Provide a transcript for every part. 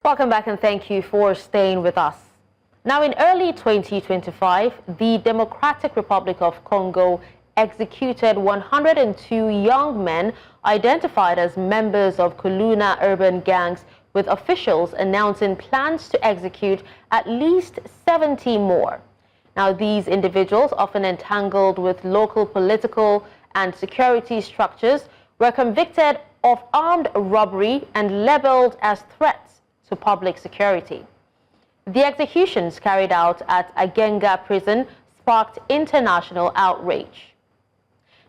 Welcome back and thank you for staying with us. Now, in early 2025, the Democratic Republic of Congo executed 102 young men identified as members of KULUNA urban gangs, with officials announcing plans to execute at least 70 more. Now, these individuals, often entangled with local political and security structures, were convicted of armed robbery and labeled as threats to public security. The executions carried out at Angenga prison sparked international outrage.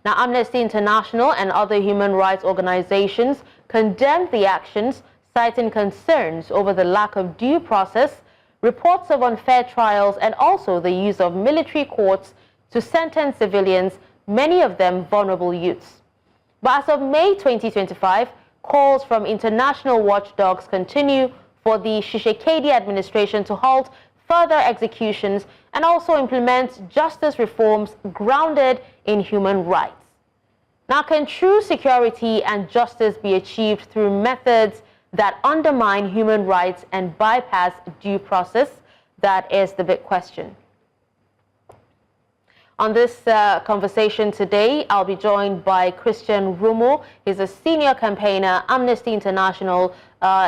Now, Amnesty International and other human rights organizations condemned the actions, citing concerns over the lack of due process, reports of unfair trials, and also the use of military courts to sentence civilians, many of them vulnerable youths. But as of May 2025, calls from international watchdogs continue for the Tshisekedi administration to halt further executions and also implement justice reforms grounded in human rights. Now, can true security and justice be achieved through methods that undermine human rights and bypass due process? That is the big question. On this conversation today, I'll be joined by Christian Rumo. He's a senior campaigner, Amnesty International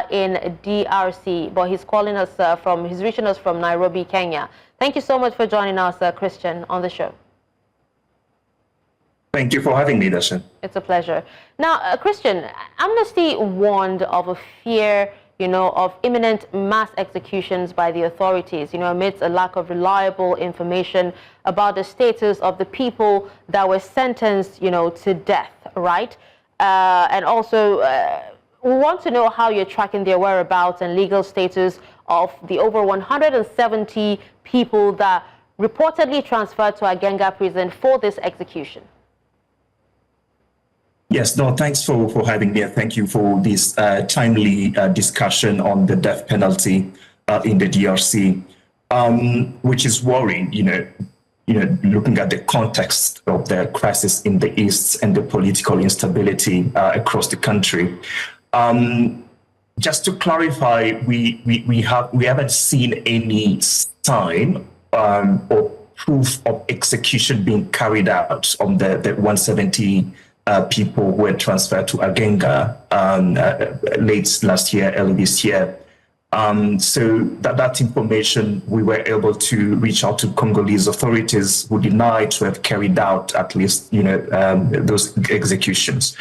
in DRC, but he's calling us he's reaching us from Nairobi, Kenya. Thank you so much for joining us, Christian, on the show. Thank you for having me, Dasha. It's a pleasure. Now, Christian, Amnesty warned of a fear, of imminent mass executions by the authorities, amidst a lack of reliable information about the status of the people that were sentenced, to death, right? And also, we want to know how you're tracking their whereabouts and legal status of the over 170 people that reportedly transferred to Angenga prison for this execution. Yes, no, thanks for having me. Thank you for this timely discussion on the death penalty in the DRC, which is worrying, looking at the context of the crisis in the East and the political instability across the country. Just to clarify, we haven't seen any sign or proof of execution being carried out on the 170 people who were transferred to Angenga late last year, early this year. So that information, we were able to reach out to Congolese authorities who denied to have carried out at least, those executions.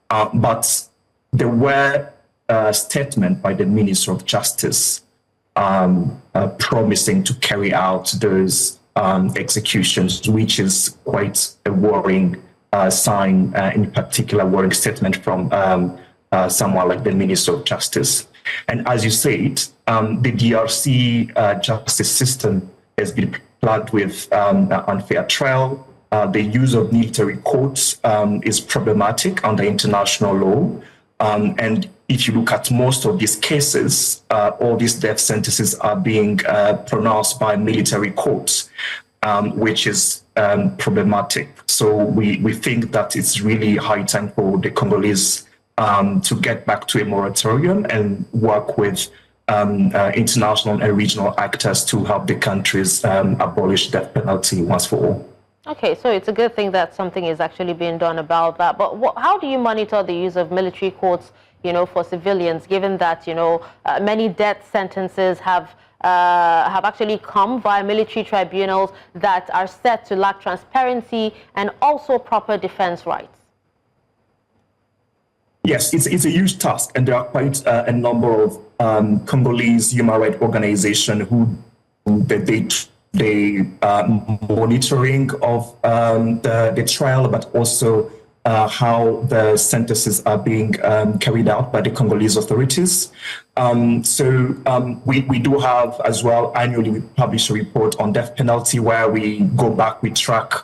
But there were a statement by the Minister of Justice promising to carry out those executions, which is quite a worrying sign, in particular worrying statement from someone like the Minister of Justice. And as you said, the DRC justice system has been plagued with unfair trial. The use of military courts is problematic under international law. And if you look at most of these cases, all these death sentences are being pronounced by military courts, which is problematic. So we think that it's really high time for the Congolese to get back to a moratorium and work with international and regional actors to help the countries abolish death penalty once for all. Okay, so it's a good thing that something is actually being done about that. But how do you monitor the use of military courts, for civilians, given that, many death sentences have actually come via military tribunals that are said to lack transparency and also proper defense rights? Yes, it's a huge task, and there are quite a number of Congolese human rights organizations who they monitoring of the trial, but also how the sentences are being carried out by the Congolese authorities. We do have as well, annually we publish a report on death penalty where we go back, we track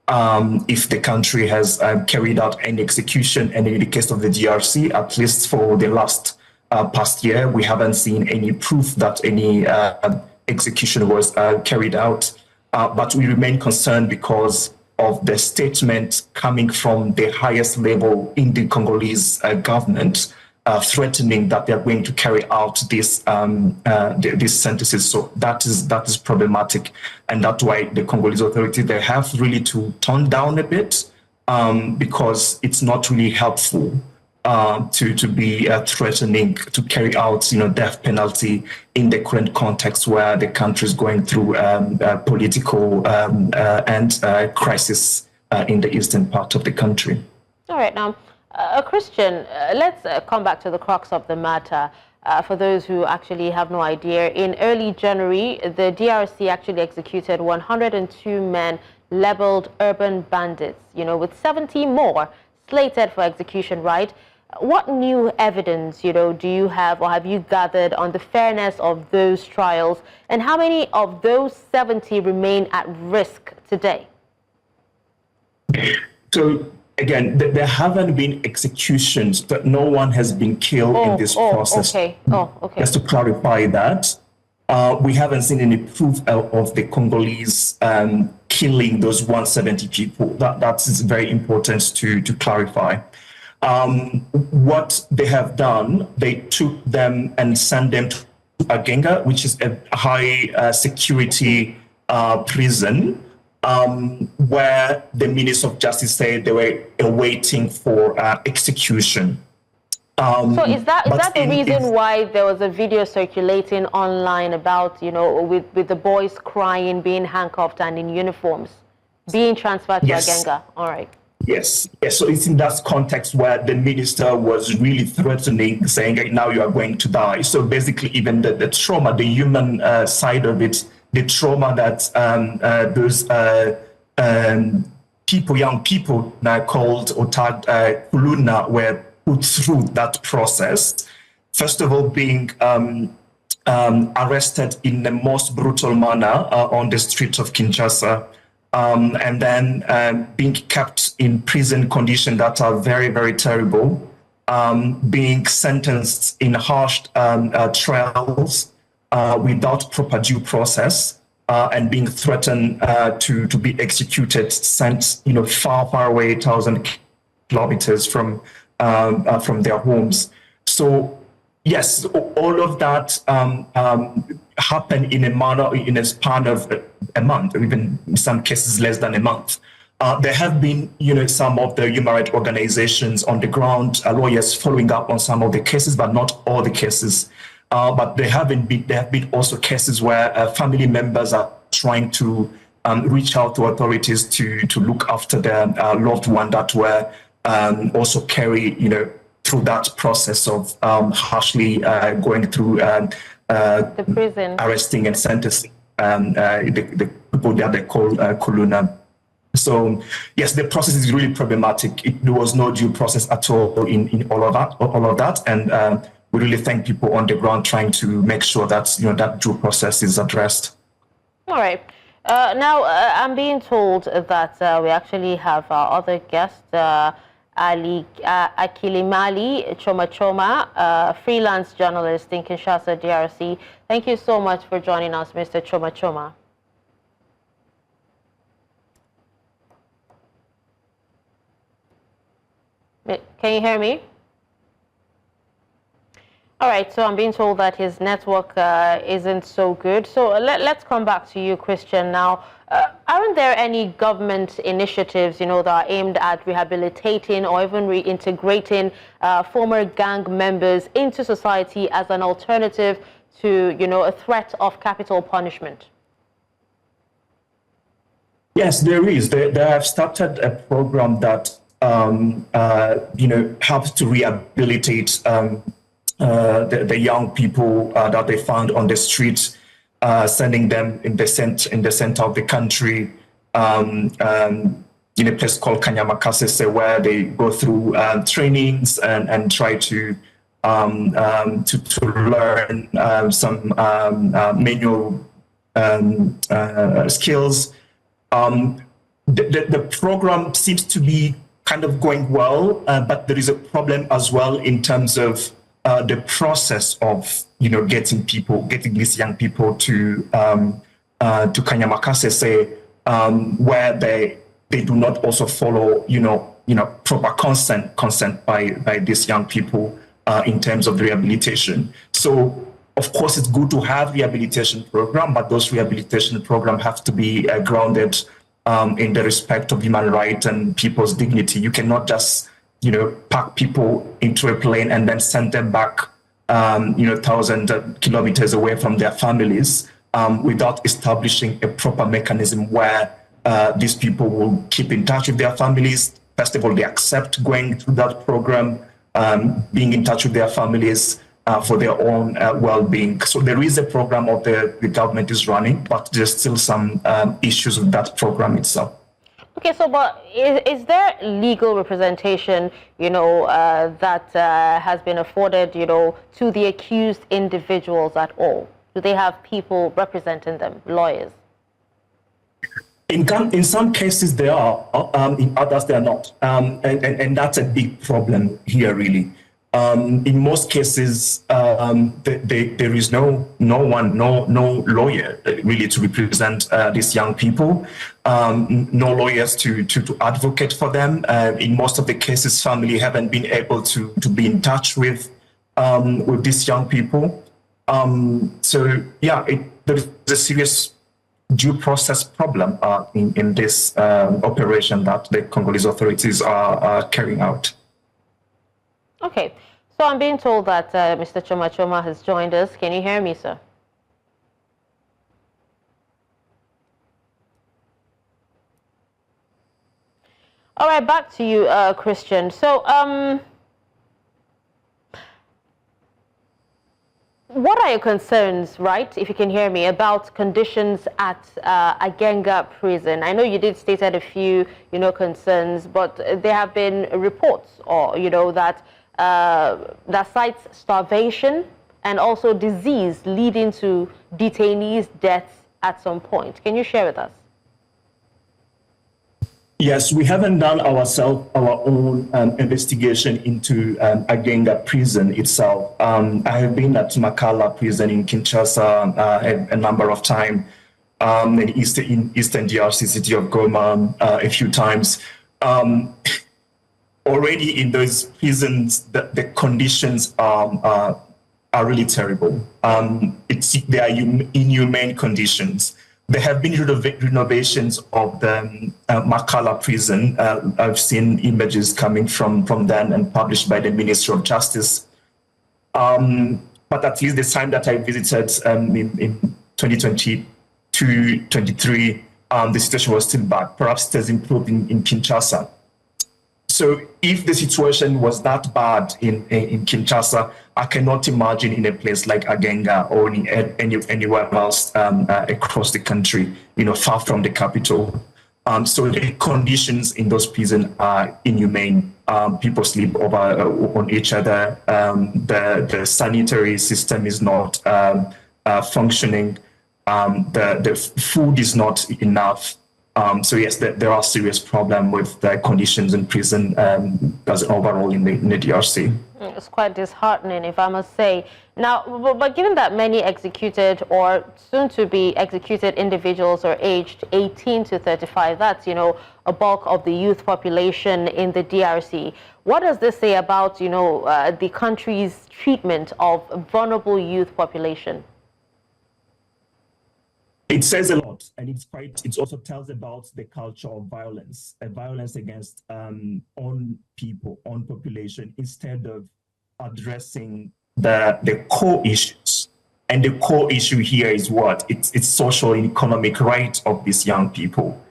if the country has carried out any execution. And in the case of the DRC, at least for the last past year, we haven't seen any proof that any execution was carried out. But we remain concerned because of the statement coming from the highest level in the Congolese government threatening that they are going to carry out these sentences. So that is problematic, and that's why the Congolese authorities, they have really to tone down a bit, because it's not really helpful to be threatening to carry out death penalty in the current context where the country is going through political and crisis in the eastern part of the country. All right, now, Christian, let's come back to the crux of the matter. For those who actually have no idea, in early January, the DRC actually executed 102 men labeled urban bandits, with 70 more slated for execution, right? What new evidence, do you have or have you gathered on the fairness of those trials, and how many of those 70 remain at risk today? So, again, there haven't been executions, but no one has been killed in this process. Okay. Just to clarify that, we haven't seen any proof of the Congolese killing those 170 people. That is very important to clarify. What they have done, they took them and sent them to Angenga, which is a high security prison, where the Minister of Justice said they were awaiting for execution. So is that the reason why there was a video circulating online about, with the boys crying, being handcuffed and in uniforms, being transferred to Angenga? All right. Yes. So it's in that context where the minister was really threatening, saying, now you are going to die. So basically, even the trauma, the human side of it, the trauma that those young people called or tagged KULUNA were put through that process. First of all, being arrested in the most brutal manner on the streets of Kinshasa, and then being kept in prison conditions that are very, very terrible, being sentenced in harsh trials without proper due process, and being threatened to be executed, sent far, far away, 1,000 kilometers from their homes. So yes, all of that happened in a span of a month, or even in some cases less than a month. There have been, some of the human rights organizations on the ground, lawyers following up on some of the cases, but not all the cases. But there have been also cases where family members are trying to reach out to authorities to look after their loved one that were also carry, through that process of harshly going through the prison, arresting and sentencing the people that they call KULUNA. So yes, the process is really problematic. There was no due process at all in all of that, and we really thank people on the ground trying to make sure that that due process is addressed. All right. Now I'm being told that we actually have our other guest, Ali Akilimali Choma, freelance journalist in Kinshasa, DRC. Thank you so much for joining us, Mr. Choma. Can you hear me? All right, so I'm being told that his network isn't so good. So let's come back to you, Christian. Now, aren't there any government initiatives, that are aimed at rehabilitating or even reintegrating former gang members into society as an alternative to, a threat of capital punishment? Yes, there is. They have started a program that, helps to rehabilitate the young people that they found on the streets, sending them in the center of the country, in a place called Kanyamakasese, where they go through trainings and try to learn some manual skills. The program seems to be kind of going well, but there is a problem as well in terms of the process of getting these young people to Kanyamakasese, where they do not also follow proper consent by these young people. in terms of rehabilitation. So, of course, it's good to have rehabilitation program, but those rehabilitation programs have to be grounded in the respect of human rights and people's dignity. You cannot just, pack people into a plane and then send them back, 1,000 kilometers away from their families without establishing a proper mechanism where these people will keep in touch with their families. First of all, they accept going through that program, being in touch with their families for their own well-being. So there is a program of the government is running, but there's still some issues with that program itself. Okay, so but is there legal representation, that has been afforded, to the accused individuals at all? Do they have people representing them, lawyers? In some cases they are, in others they are not, and that's a big problem here, really. In most cases, there is no lawyer really to represent these young people, no lawyers to advocate for them. In most of the cases, family haven't been able to be in touch with these young people. So yeah, there is a serious due process problem in this operation that the Congolese authorities are carrying out. Okay, so I'm being told that Mr. Choma Choma has joined us. Can you hear me, sir? All right, back to you, Christian. So, what are your concerns, right, if you can hear me, about conditions at Angenga prison? I know you did state a few, concerns, but there have been reports, that cites starvation and also disease leading to detainees' deaths at some point. Can you share with us? Yes, we haven't done our own investigation into Angenga prison itself. I have been at Makala prison in Kinshasa a number of times, in Eastern DRC city of Goma a few times. Already in those prisons, the conditions are really terrible. They are inhumane conditions. There have been renovations of the Makala prison. I've seen images coming from them and published by the Ministry of Justice. But at least the time that I visited in 2022-23, the situation was still bad. Perhaps it has improved in Kinshasa. So if the situation was that bad in Kinshasa, I cannot imagine in a place like Angenga or anywhere else across the country, far from the capital. So the conditions in those prisons are inhumane. People sleep on each other. The sanitary system is not functioning. The food is not enough. So yes, there are serious problems with the conditions in prison as overall in the DRC. It's quite disheartening, if I must say. Now, but given that many executed or soon to be executed individuals are aged 18 to 35, that's, a bulk of the youth population in the DRC. What does this say about, the country's treatment of vulnerable youth population? It says a lot, and it also tells about the culture of violence, violence against own people, own population, instead of addressing the core issues. And the core issue here is what? It's social and economic rights of these young people.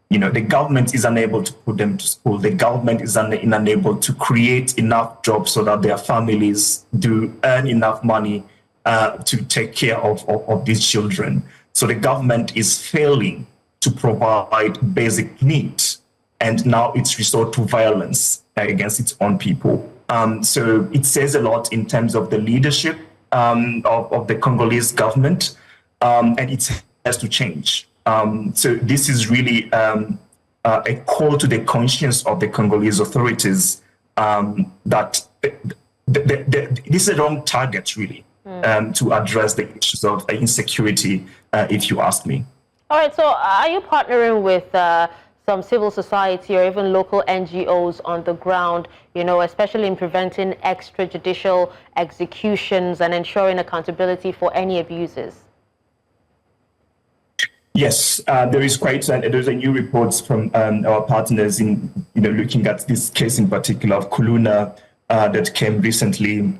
The government is unable to put them to school. The government is unable to create enough jobs so that their families do earn enough money to take care of these children. So the government is failing to provide basic needs, and now it's resort to violence against its own people. So it says a lot in terms of the leadership of the Congolese government, and it has to change. So this is really a call to the conscience of the Congolese authorities that this is a wrong target, really. To address the issues of insecurity, if you ask me. All right, so are you partnering with some civil society or even local NGOs on the ground, especially in preventing extrajudicial executions and ensuring accountability for any abuses? Yes, there's a new report from our partners in looking at this case in particular of KULUNA that came recently,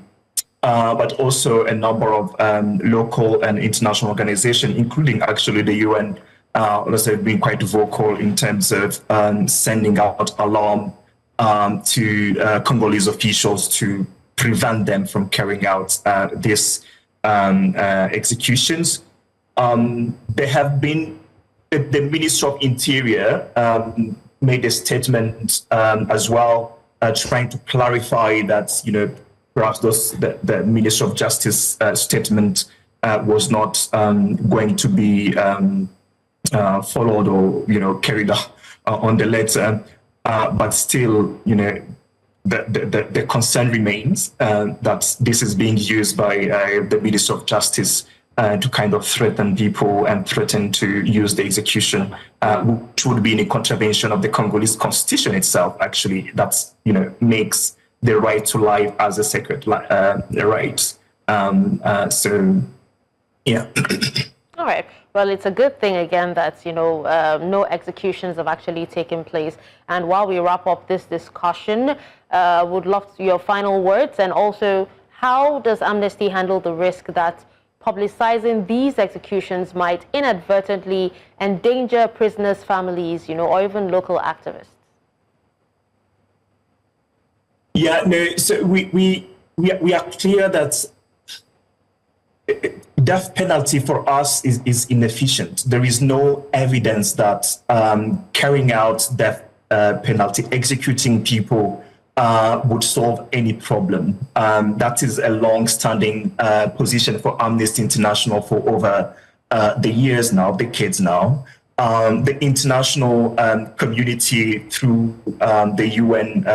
but also a number of local and international organizations, including actually the UN, also been quite vocal in terms of sending out alarm to Congolese officials to prevent them from carrying out these executions. There have been, the Minister of Interior made a statement as well, trying to clarify that, perhaps the Minister of Justice statement was not going to be followed or, carried on the letter. But still, the concern remains that this is being used by the Minister of Justice to kind of threaten people and threaten to use the execution, which would be in a contravention of the Congolese constitution itself, actually, that, makes the right to life as a sacred right. So, yeah. All right. Well, it's a good thing, again, that, no executions have actually taken place. And while we wrap up this discussion, would love your final words. And also, how does Amnesty handle the risk that publicizing these executions might inadvertently endanger prisoners' families, or even local activists? Yeah, no, so we are clear that death penalty for us is inefficient. There is no evidence that carrying out death penalty, executing people, would solve any problem. That is a long-standing position for Amnesty International for over the years now, decades now. The international community through the UN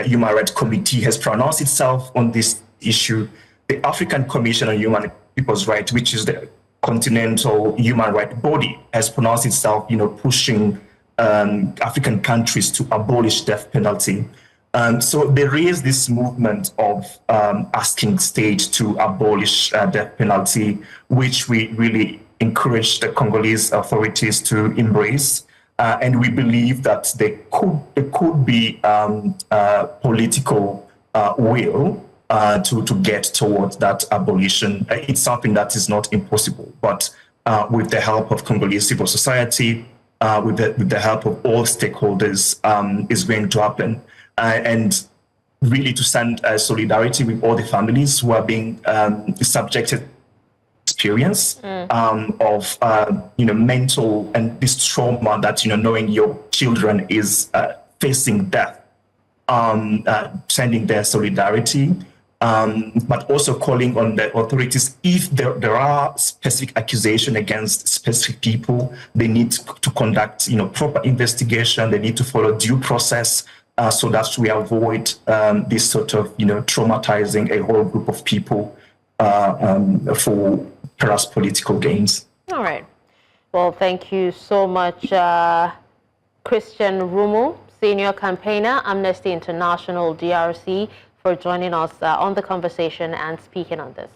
Human Rights Committee has pronounced itself on this issue. The African Commission on Human People's Rights, which is the continental human rights body, has pronounced itself, pushing African countries to abolish death penalty. So there is this movement of asking states to abolish death penalty, which we really encourage the Congolese authorities to embrace. And we believe that there could be political will to get towards that abolition. It's something that is not impossible, but with the help of Congolese civil society, with the help of all stakeholders, is going to happen. And really to send solidarity with all the families who are being subjected to experience of mental and this trauma that knowing your children is facing death, sending their solidarity, but also calling on the authorities, if there are specific accusations against specific people, they need to conduct proper investigation. They need to follow due process. So that we avoid this sort of, traumatizing a whole group of people for perhaps political gains. All right. Well, thank you so much, Christian Rumu, Senior Campaigner, Amnesty International, DRC, for joining us on the conversation and speaking on this.